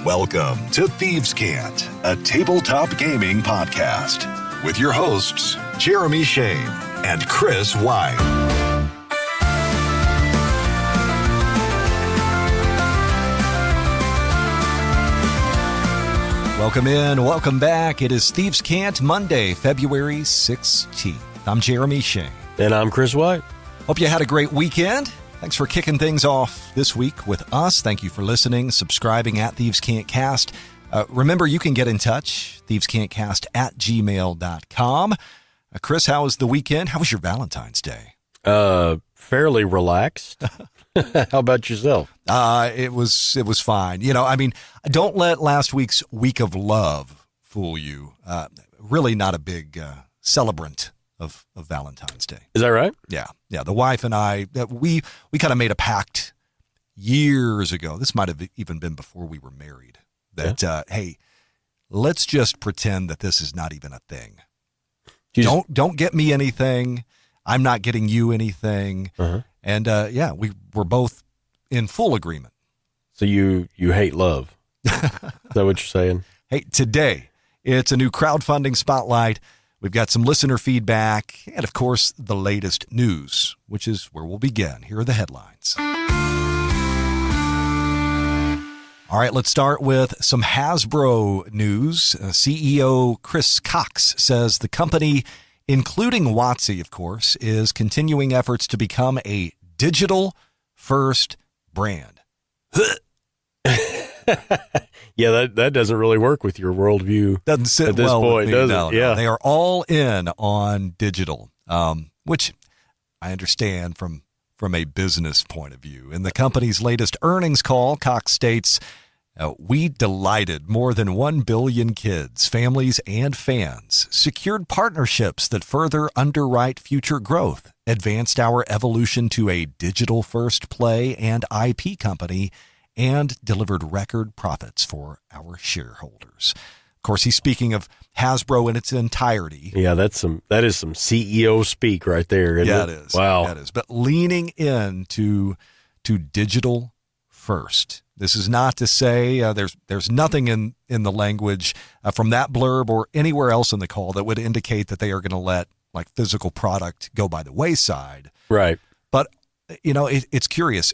Welcome to Thieves' Cant, a tabletop gaming podcast with your hosts, Jeremy Shane and Chris White. Welcome in, welcome back. It is Thieves' Cant, Monday, February 16th. I'm Jeremy Shane. And I'm Chris White. Hope you had a great weekend. Thanks for kicking things off this week with us. Thank you for listening, subscribing at ThievesCantCast. Remember, you can get in touch, thievescantcast@gmail.com. Chris, how was the weekend? How was your Valentine's Day? Fairly relaxed. How about yourself? It was fine. You know, I mean, don't let last week's Week of Love fool you. Really not a big celebrant of Valentine's Day. Is that right? Yeah. The wife and I, we kind of made a pact years ago. This might have even been before we were married. That hey, let's just pretend that this is not even a thing. Don't get me anything. I'm not getting you anything. Uh-huh. And we were both in full agreement. So you hate love. Is that what you're saying? Hey, today it's a new crowdfunding spotlight. We've got some listener feedback and, of course, the latest news, which is where we'll begin. Here are the headlines. All right, let's start with some Hasbro news. CEO Chris Cox says the company, including WotC, of course, is continuing efforts to become a digital-first brand. Yeah, that doesn't really work with your worldview. Doesn't sit at this well point, with me, does no, it? Yeah. They are all in on digital, which I understand from a business point of view. In the company's latest earnings call, Cox states, we delighted more than 1 billion kids, families, and fans, secured partnerships that further underwrite future growth, advanced our evolution to a digital-first play and IP company, and delivered record profits for our shareholders. Of course, he's speaking of Hasbro in its entirety. Yeah, that is some CEO speak right there, isn't it? It is. Wow. That is. But leaning into digital first. This is not to say there's nothing in the language from that blurb or anywhere else in the call that would indicate that they are going to let like physical product go by the wayside. Right. But, you know, it's curious.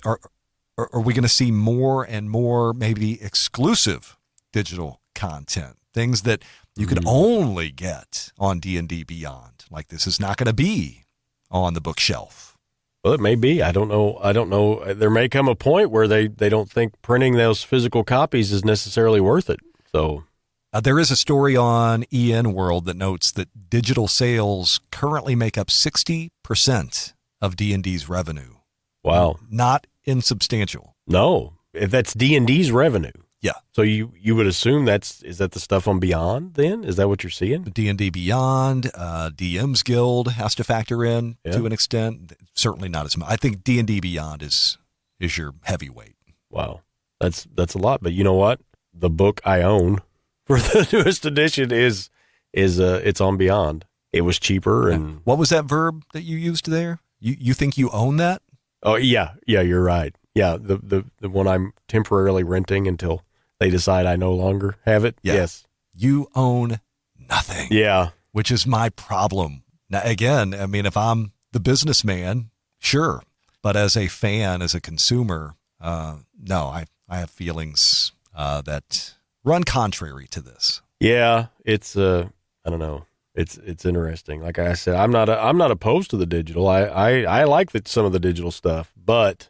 Are we going to see more and more maybe exclusive digital content, things that you can only get on D&D Beyond? Like this is not going to be on the bookshelf. Well, it may be. I don't know. There may come a point where they don't think printing those physical copies is necessarily worth it. So there is a story on EN World that notes that digital sales currently make up 60% of D&D's revenue. Wow. Not insubstantial. No, if that's D&D's revenue. Yeah. So you would assume is that the stuff on Beyond then? Is that what you're seeing? D&D Beyond, DM's Guild has to factor in to an extent. Certainly not as much. I think D&D Beyond is your heavyweight. Wow. That's a lot. But you know what? The book I own for the newest edition is it's on Beyond. It was cheaper. And what was that verb that you used there? You think you own that? Oh, yeah, you're right. Yeah, the one I'm temporarily renting until they decide I no longer have it. Yeah. Yes. You own nothing. Yeah. Which is my problem. Now, again, I mean, if I'm the businessman, sure. But as a fan, as a consumer, no, I have feelings that run contrary to this. Yeah, it's I don't know. It's interesting. Like I said, I'm not opposed to the digital. I like some of the digital stuff, but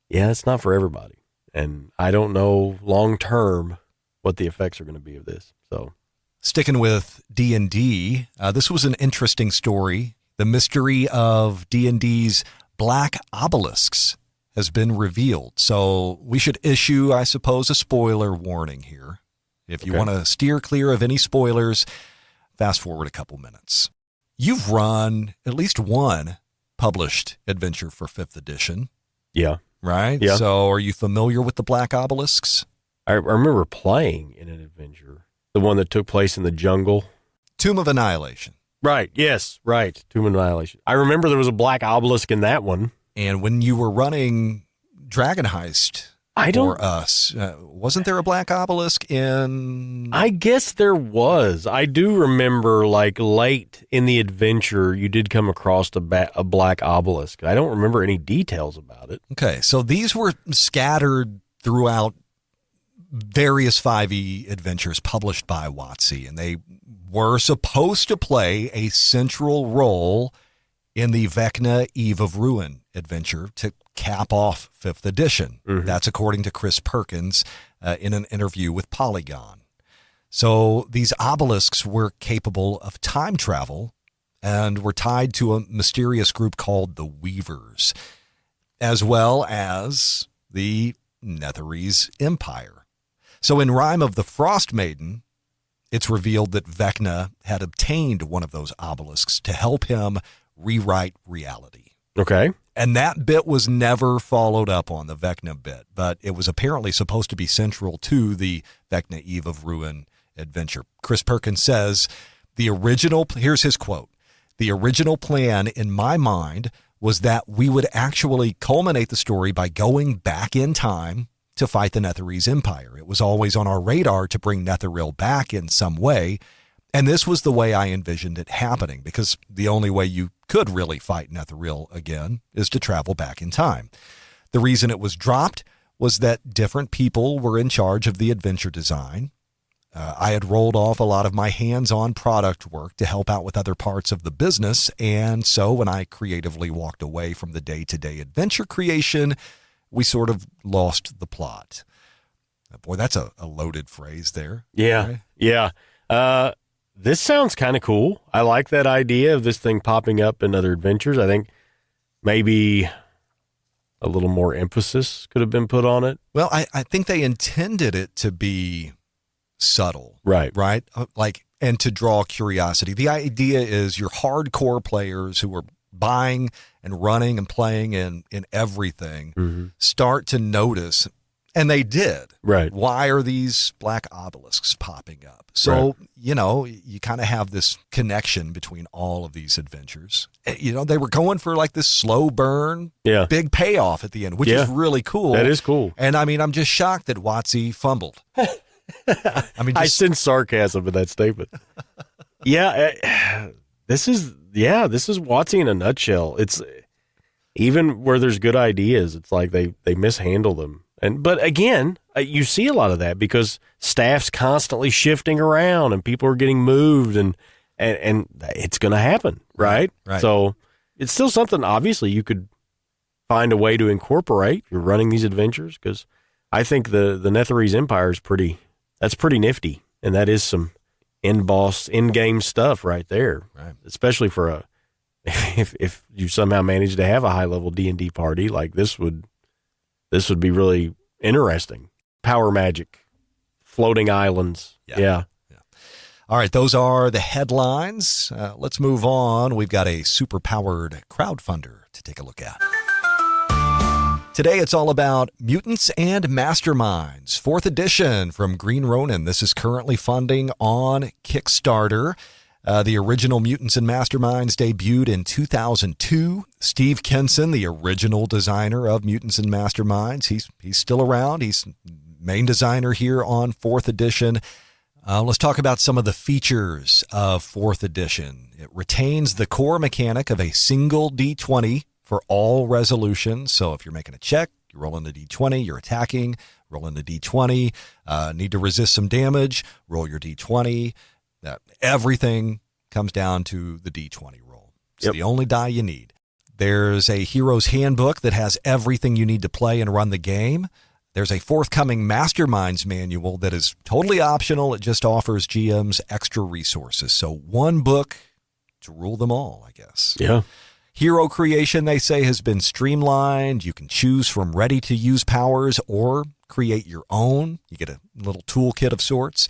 yeah, it's not for everybody. And I don't know long term what the effects are going to be of this. So, sticking with D&D, this was an interesting story. The mystery of D&D's Black Obelisks has been revealed. So we should issue, I suppose, a spoiler warning here. If you want to steer clear of any spoilers, fast forward a couple minutes. You've run at least one published adventure for 5th edition. Yeah. Right? Yeah. So are you familiar with the Black Obelisks? I remember playing in an adventure, the one that took place in the jungle. Tomb of Annihilation. Right. Yes. Right. Tomb of Annihilation. I remember there was a Black Obelisk in that one. And when you were running Dragon Heist for us. Wasn't there a black obelisk in... I guess there was. I do remember, like, late in the adventure, you did come across a black obelisk. I don't remember any details about it. Okay, so these were scattered throughout various 5e adventures published by WotC, and they were supposed to play a central role in the Vecna Eve of Ruin adventure to cap off 5th edition. Mm-hmm. That's according to Chris Perkins in an interview with Polygon. So these obelisks were capable of time travel and were tied to a mysterious group called the Weavers, as well as the Netherese Empire. So in Rime of the Frost Maiden, it's revealed that Vecna had obtained one of those obelisks to help him rewrite reality. Okay. And that bit was never followed up on, the Vecna bit, but it was apparently supposed to be central to the Vecna Eve of Ruin adventure. Chris Perkins says, here's his quote, "The original plan in my mind was that we would actually culminate the story by going back in time to fight the Netherese Empire. It was always on our radar to bring Netheril back in some way, and this was the way I envisioned it happening, because the only way you could really fight Netheril again is to travel back in time. The reason it was dropped was that different people were in charge of the adventure design. I had rolled off a lot of my hands-on product work to help out with other parts of the business, and so when I creatively walked away from the day-to-day adventure creation, we sort of lost the plot." Boy, that's a loaded phrase there. Yeah, right? Yeah. This sounds kind of cool. I like that idea of this thing popping up in other adventures. I think maybe a little more emphasis could have been put on it. Well, I think they intended it to be subtle. Right. Right? And to draw curiosity. The idea is your hardcore players who are buying and running and playing in everything start to notice, and they did. Right. Why are these black obelisks popping up? So, you kind of have this connection between all of these adventures. They were going for like this slow burn, big payoff at the end, which is really cool. That is cool. And I mean, I'm just shocked that WotC fumbled. I sense sarcasm in that statement. This is WotC in a nutshell. It's even where there's good ideas, it's like they mishandle them. But again, you see a lot of that because staff's constantly shifting around and people are getting moved and it's going to happen, right? Right. So it's still something obviously you could find a way to incorporate. You're running these adventures because I think the Netherese Empire is pretty nifty, and that is some in-game stuff right there. Right. Especially for if you somehow manage to have a high-level D&D party, like this would be really interesting. Power magic, floating islands. Yeah. All right, those are the headlines. Let's move on. We've got a super-powered crowdfunder to take a look at. Today, it's all about Mutants and Masterminds, 4th edition from Green Ronin. This is currently funding on Kickstarter. The original Mutants and Masterminds debuted in 2002. Steve Kenson, the original designer of Mutants and Masterminds, he's still around. He's main designer here on 4th edition. Let's talk about some of the features of 4th edition. It retains the core mechanic of a single D20 for all resolutions. So if you're making a check, you roll in the D20, you're attacking, roll in the D20, need to resist some damage, roll your D20. Everything comes down to the D20 roll. It's the only die you need. There's a hero's handbook that has everything you need to play and run the game. There's a forthcoming Masterminds manual that is totally optional. It just offers GMs extra resources. So one book to rule them all, I guess. Yeah. Hero creation, they say, has been streamlined. You can choose from ready-to-use powers or create your own. You get a little toolkit of sorts.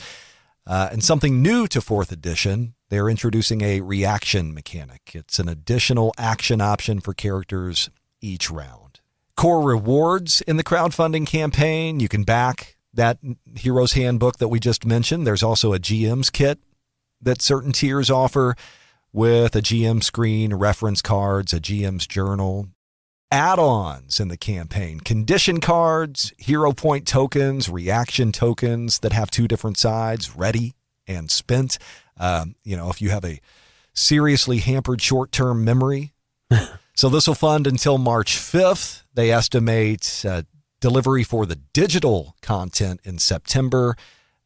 And something new to 4th edition, they're introducing a reaction mechanic. It's an additional action option for characters each round. Core rewards in the crowdfunding campaign. You can back that Hero's Handbook that we just mentioned. There's also a GM's kit that certain tiers offer with a GM screen, reference cards, a GM's journal. add-ons in the campaign, condition cards, hero point tokens, reaction tokens that have two different sides, ready and spent. If you have a seriously hampered short-term memory. So this will fund until March 5th. They estimate delivery for the digital content in September.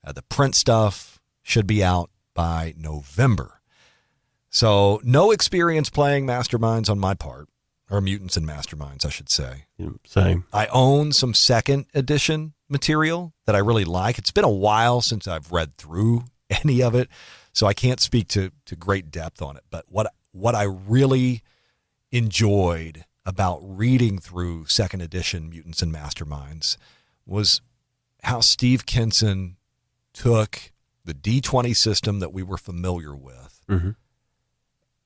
The print stuff should be out by November. So no experience playing Masterminds on my part. Or Mutants and Masterminds, I should say. Same. I own some second edition material that I really like. It's been a while since I've read through any of it, so I can't speak to great depth on it. But what I really enjoyed about reading through second edition Mutants and Masterminds was how Steve Kinson took the D20 system that we were familiar with, and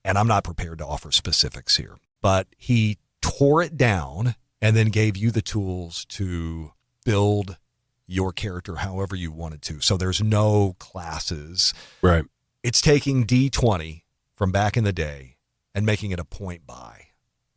I'm not prepared to offer specifics here, but he tore it down and then gave you the tools to build your character however you wanted to. So there's no classes. Right. It's taking D20 from back in the day and making it a point buy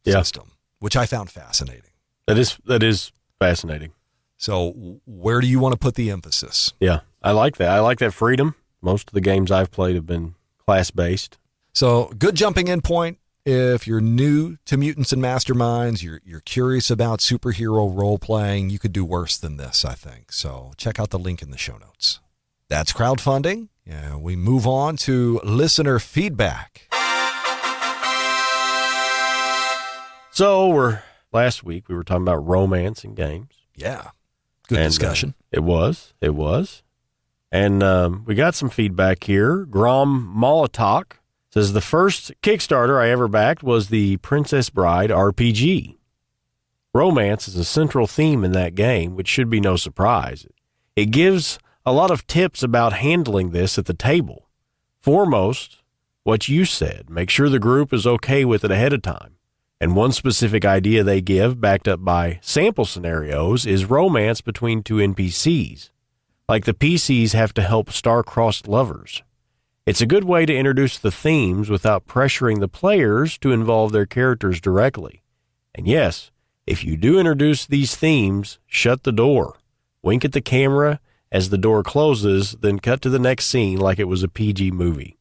system, which I found fascinating. That is fascinating. So where do you want to put the emphasis? Yeah, I like that. I like that freedom. Most of the games I've played have been class-based. So good jumping in point. If you're new to Mutants and Masterminds, you're curious about superhero role-playing, you could do worse than this, I think. So check out the link in the show notes. That's crowdfunding. Yeah, we move on to listener feedback. So last week we were talking about romance in games. Yeah, good discussion. It was. And we got some feedback here. Grom Molotok says, the first Kickstarter I ever backed was the Princess Bride RPG. Romance is a central theme in that game, which should be no surprise. It gives a lot of tips about handling this at the table. Foremost, what you said, make sure the group is okay with it ahead of time. And one specific idea they give, backed up by sample scenarios, is romance between two NPCs. Like the PCs have to help star-crossed lovers. It's a good way to introduce the themes without pressuring the players to involve their characters directly. And yes, if you do introduce these themes, shut the door. Wink at the camera as the door closes, then cut to the next scene like it was a PG movie.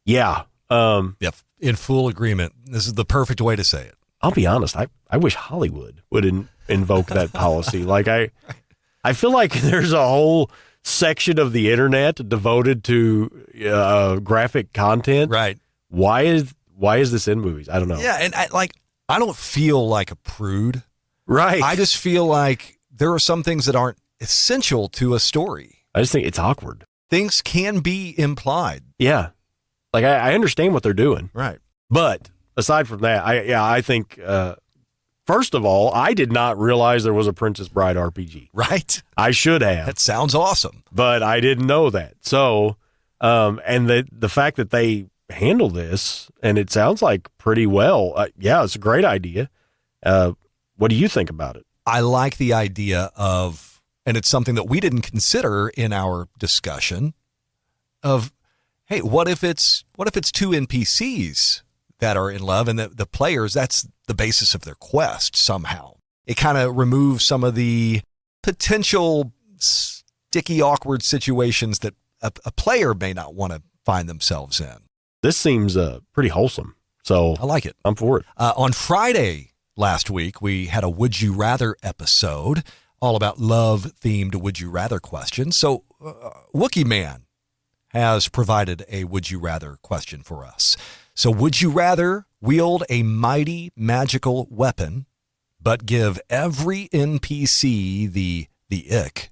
Yeah. Yep, in full agreement. This is the perfect way to say it. I'll be honest, I wish Hollywood would invoke that policy. Like I feel like there's a whole section of the internet devoted to graphic content. Right. Why is this in movies? I don't know. Yeah, and I don't feel like a prude. Right. I just feel like there are some things that aren't essential to a story. I just think it's awkward. Things can be implied. Yeah. Like I understand what they're doing. Right. But aside from that, I think first of all, I did not realize there was a Princess Bride RPG. Right. I should have. That sounds awesome. But I didn't know that. So, and the fact that they handle this, and it sounds like pretty well, yeah, it's a great idea. What do you think about it? I like the idea of, and it's something that we didn't consider in our discussion of, hey, what if it's two NPCs that are in love and the players, that's the basis of their quest somehow. It kind of removes some of the potential sticky, awkward situations that a player may not want to find themselves in. This seems pretty wholesome. So I like it. I'm for it. On Friday last week, we had a Would You Rather episode all about love-themed Would You Rather questions. So Wookie Man has provided a Would You Rather question for us. So would you rather wield a mighty magical weapon, but give every NPC the ick,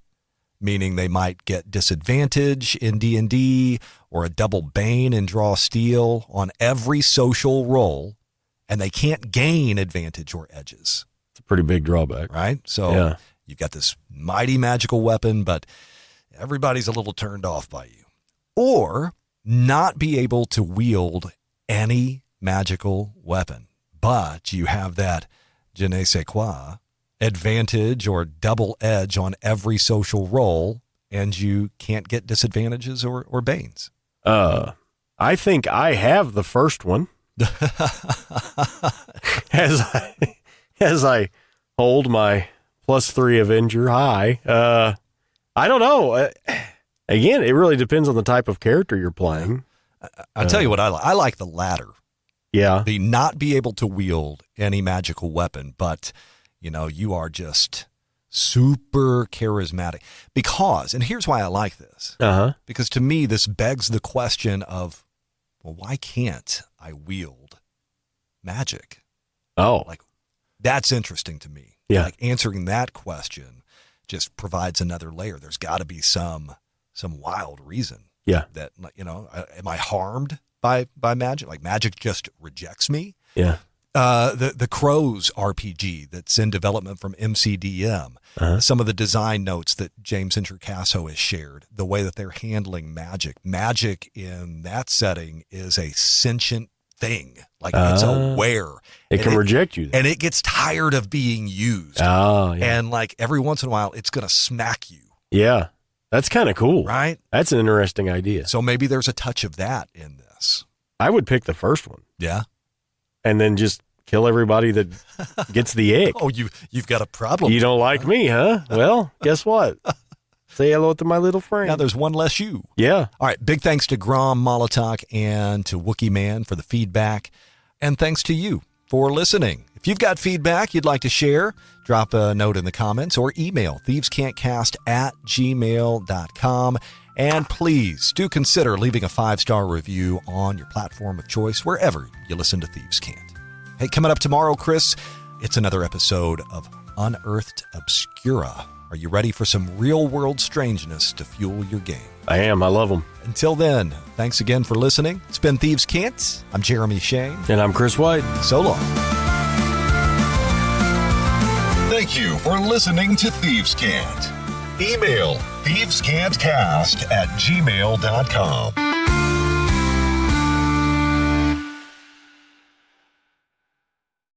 meaning they might get disadvantage in D&D or a double bane in Draw Steel on every social roll, and they can't gain advantage or edges? It's a pretty big drawback. Right? So you've got this mighty magical weapon, but everybody's a little turned off by you. Or not be able to wield any magical weapon, but you have that je ne sais quoi advantage or double edge on every social roll, and you can't get disadvantages or banes. I think I have the first one. as as I hold my +3 Avenger high. I don't know. Again, it really depends on the type of character you're playing. I'll tell you what I like. I like the latter. Yeah. The not be able to wield any magical weapon, but, you are just super charismatic. Because, and here's why I like this. Because to me, this begs the question of, well, why can't I wield magic? Oh. Like, that's interesting to me. Yeah. Like, answering that question just provides another layer. There's got to be some wild reason. Yeah. That, am I harmed by magic? Like, magic just rejects me? Yeah. The Crows RPG that's in development from MCDM, some of the design notes that James Introcaso has shared, the way that they're handling magic in that setting is a sentient thing. Like, it's aware. It can reject you. And it gets tired of being used. Oh, yeah. And like every once in a while, it's going to smack you. Yeah. That's kind of cool. Right? That's an interesting idea. So maybe there's a touch of that in this. I would pick the first one. Yeah. And then just kill everybody that gets the ick. Oh, you've got a problem. You don't like me, huh? Well, guess what? Say hello to my little friend. Now there's one less you. Yeah. All right. Big thanks to Grom, Molotok, and to Wookie Man for the feedback. And thanks to you for listening. If you've got feedback you'd like to share, drop a note in the comments or email thievescantcast@gmail.com. And please do consider leaving a 5-star review on your platform of choice, wherever you listen to Thieves Cant. Hey, coming up tomorrow, Chris, it's another episode of Unearthed Obscura. Are you ready for some real-world strangeness to fuel your game? I am. I love them. Until then, thanks again for listening. It's been Thieves Cant. I'm Jeremy Shane. And I'm Chris White. So long. Thank you for listening to Thieves Cant. Email thievescantcast@gmail.com.